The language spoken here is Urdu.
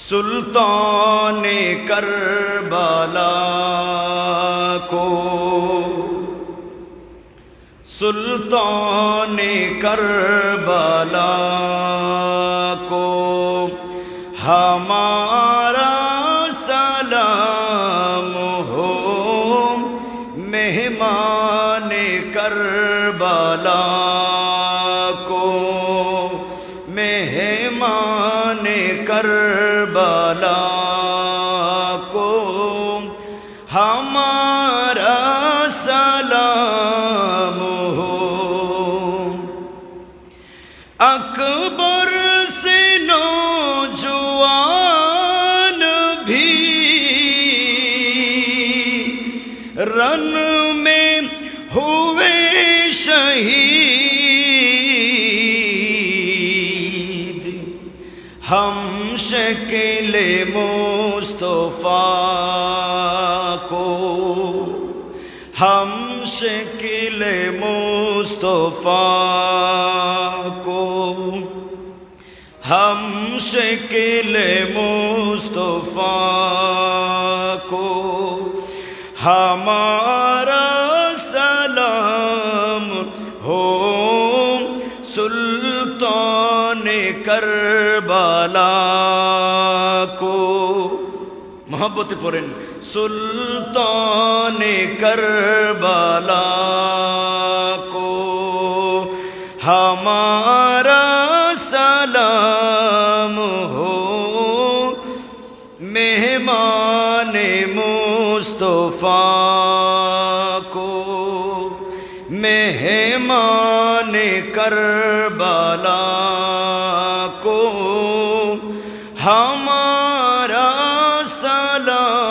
سلطان کربلا کو، سلطان کربلا کو ہمارا سلام ہو، مہمان کربلا کو، مہمان کربلا کو ہمارا سلام ہو۔ اکبر سے نوجوان بھی رن میں ہوئے شہید، ہم شکل مصطفیٰ کو، ہم شکل مصطفیٰ کو، ہم شکل مصطفیٰ کو ہمارا سلام ہو، سلطان کربلا کو۔ محبت پڑھیں، سلطان کربلا کو ہمارا سلام ہو، مہمان مصطفیٰ کو، مہمان کربلا کو ہمارا سلام